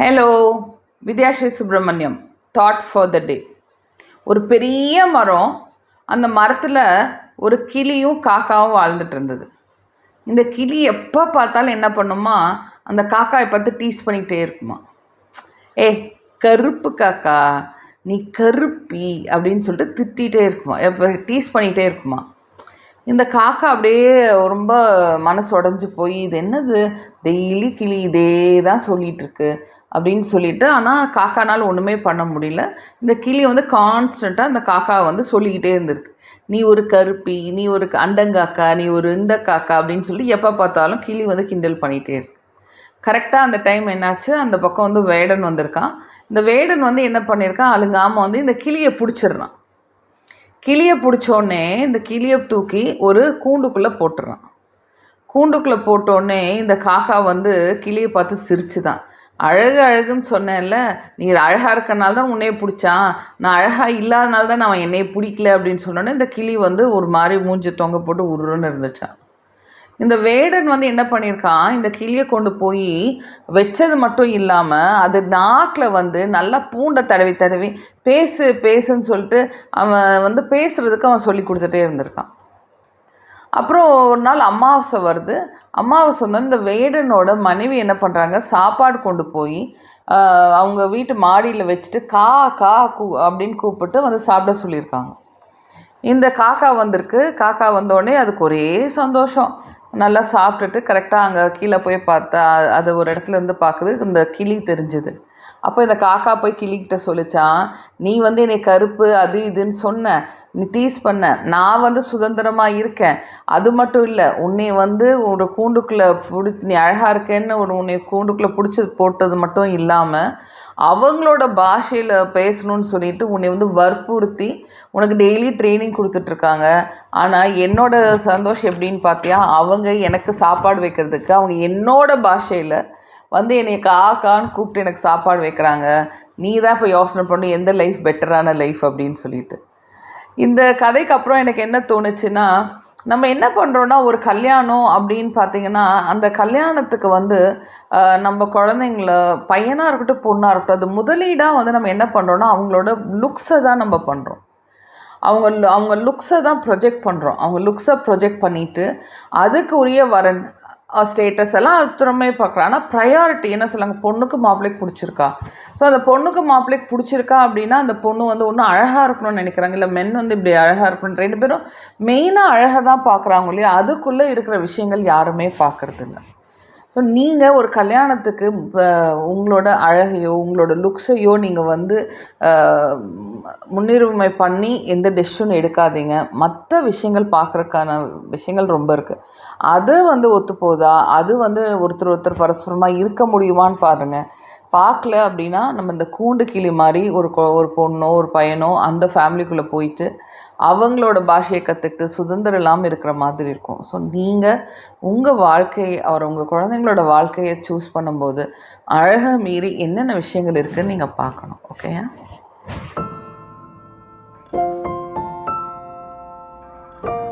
Hello, Vidyashree Subramaniam. Thought for the day. ஒரு பெரிய மரம், அந்த மரத்தில் ஒரு கிளியும் காக்காவும் வாழ்ந்துட்டு இருந்தது. இந்த கிளி எப்போ பார்த்தாலும் என்ன பண்ணுமா, அந்த காக்காயை பார்த்து டீஸ் பண்ணிக்கிட்டே இருக்குமா. ஏ கருப்பு காக்கா, நீ கருப்பி அப்படின்னு சொல்லிட்டு திட்டிகிட்டே இருக்குமா, எப்போ டீஸ் பண்ணிகிட்டே இருக்குமா. இந்த காக்கா அப்படியே ரொம்ப மனசு உடஞ்சி போய், இது என்னது டெய்லி கிளி இதே தான் சொல்லிகிட்டு இருக்கு அப்படின்னு சொல்லிட்டு, ஆனால் காக்கானால் ஒன்றுமே பண்ண முடியல. இந்த கிளி வந்து கான்ஸ்டண்ட்டாக அந்த காக்காவை வந்து சொல்லிக்கிட்டே இருந்திருக்கு. நீ ஒரு கருப்பி, நீ ஒரு அண்டங்காக்கா, நீ ஒரு இந்த காக்கா அப்படின்னு சொல்லி எப்போ பார்த்தாலும் கிளி வந்து கிண்டல் பண்ணிகிட்டே இருக்கு. கரெக்டாக அந்த டைம் என்னாச்சு, அந்த பக்கம் வந்து வேடன் வந்திருக்கான். இந்த வேடன் வந்து என்ன பண்ணியிருக்கான், அழுங்காமல் வந்து இந்த கிளியை பிடிச்சிடுறான். கிளியை பிடிச்சோடனே இந்த கிளியை தூக்கி ஒரு கூண்டுக்குள்ளே போட்டுடுறான். கூண்டுக்குள்ளே போட்டோடனே இந்த காக்கா வந்து கிளியை பார்த்து சிரிச்சு தான், அழகு அழகுன்னு சொன்னேன்ல, நீ அழகாக இருக்கனால தான் உன்னையே பிடிச்சான், நான் அழகாக இல்லாதனால தான் நான் என்னையை பிடிக்கல அப்படின்னு சொன்னோன்னே இந்த கிளி வந்து ஒரு மாதிரி மூஞ்சி தொங்க போட்டு உருன்னு இருந்துச்சான். இந்த வேடன் வந்து என்ன பண்ணியிருக்கான், இந்த கிளியை கொண்டு போய் வச்சது மட்டும் இல்லாமல் அது நாக்கில் வந்து நல்லா பூண்டை தடவி தடவி பேசு பேசுன்னு சொல்லிட்டு அவன் வந்து பேசுகிறதுக்கு அவன் சொல்லி கொடுத்துட்டே இருந்திருக்கான். அப்புறம் ஒரு நாள் அமாவாசை வருது. அமாவாசை வந்து இந்த வேடனோட மனைவி என்ன பண்ணுறாங்க, சாப்பாடு கொண்டு போய் அவங்க வீட்டு மாடியில் வச்சுட்டு கா கா கூ அப்படின்னு கூப்பிட்டு வந்து சாப்பிட சொல்லியிருக்காங்க. இந்த காக்கா வந்திருக்கு. காக்கா வந்தோடனே அதுக்கு ஒரே சந்தோஷம். நல்லா சாப்பிட்டுட்டு கரெக்டாக அங்கே கீழே போய் பார்த்தா அது ஒரு இடத்துல இருந்து பார்க்குது, இந்த கிளி தெரிஞ்சுது. அப்போ இந்த காக்கா போய் கிளிக்கிட்ட சொல்லிச்சான், நீ வந்து என்னை கருப்பு அது இதுன்னு சொன்ன, நீ டீஸ் பண்ண, நான் வந்து சுதந்திரமாக இருக்கேன், அது மட்டும் இல்லை உன்னை வந்து ஒரு கூண்டுக்குள்ளே நீ அழகாக இருக்கேன்னு உன்னை கூண்டுக்குள்ளே பிடிச்சி போட்டது மட்டும் இல்லாமல் அவங்களோட பாஷையில் பேசணும்னு சொல்லிட்டு உன்னை வந்து வற்புறுத்தி உனக்கு டெய்லி ட்ரைனிங் கொடுத்துட்ருக்காங்க. ஆனால் என்னோட சந்தோஷம் எப்படின்னு பார்த்தியா, அவங்க எனக்கு சாப்பாடு வைக்கிறதுக்கு அவங்க என்னோட பாஷையில் வந்து என்னை காக்கான்னு கூப்பிட்டு எனக்கு சாப்பாடு வைக்கிறாங்க. நீ தான் இப்போ யோசனை பண்ணி எந்த லைஃப் பெட்டரான லைஃப் அப்படின்னு சொல்லிட்டு. இந்த கதைக்கு அப்புறம் எனக்கு என்ன தோணுச்சுன்னா, நம்ம என்ன பண்ணுறோன்னா, ஒரு கல்யாணம் அப்படின்னு பார்த்திங்கன்னா, அந்த கல்யாணத்துக்கு வந்து நம்ம குழந்தைங்கள பையனாக இருக்கட்டும் பொண்ணாக இருக்கட்டும், அது முதலீடாக வந்து நம்ம என்ன பண்ணுறோன்னா அவங்களோட லுக்ஸை தான் நம்ம பண்ணுறோம். அவங்க லுக்ஸை தான் ப்ரொஜெக்ட் பண்ணுறோம். அவங்க லுக்ஸை ப்ரொஜெக்ட் பண்ணிவிட்டு அதுக்கு உரிய வரன் ஸ்டேட்டஸ் எல்லாம் திறமை பார்க்குறோம். ஆனால் ப்ரையாரிட்டி என்ன சொல்லுவாங்க, பொண்ணுக்கு மாப்பிள்ளைக்கு பிடிச்சிருக்கா. ஸோ அந்த பொண்ணுக்கு மாப்பிள்ளைக்கு பிடிச்சிருக்கா அப்படின்னா அந்த பொண்ணு வந்து ஒன்றும் அழகாக இருக்கணும்னு நினைக்கிறாங்க, இல்லை மென் வந்து இப்படி அழகாக இருக்கணும். ரெண்டு பேரும் மெயினாக அழகாக தான் பார்க்குறாங்க இல்லையா, அதுக்குள்ளே இருக்கிற விஷயங்கள் யாருமே பார்க்குறது இல்லை. ஸோ நீங்கள் ஒரு கல்யாணத்துக்கு உங்களோட அழகையோ உங்களோட லுக்ஸையோ நீங்கள் வந்து முன்னுரிமை பண்ணி எந்த டெசிஷனும் எடுக்காதீங்க. மற்ற விஷயங்கள் பார்க்குறதுக்கான விஷயங்கள் ரொம்ப இருக்குது. அது வந்து ஒத்து போதா, அது வந்து ஒருத்தர் பரஸ்பரமாக இருக்க முடியுமான்னு பாருங்கள். பார்க்கல அப்படின்னா நம்ம இந்த கூண்டு கிளி மாதிரி ஒரு பொண்ணோ ஒரு பையனோ அந்த ஃபேமிலிக்குள்ளே போயிட்டு அவங்களோட பாஷையை கற்றுக்கிட்டு சுதந்திரம் இல்லாமல் இருக்கிற மாதிரி இருக்கும். ஸோ நீங்கள் உங்கள் வாழ்க்கையை உங்கள் குழந்தைங்களோட வாழ்க்கையை சூஸ் பண்ணும்போது அழகை மீறி என்னென்ன விஷயங்கள் இருக்குதுன்னு நீங்கள் பார்க்கணும். ஓகேயா?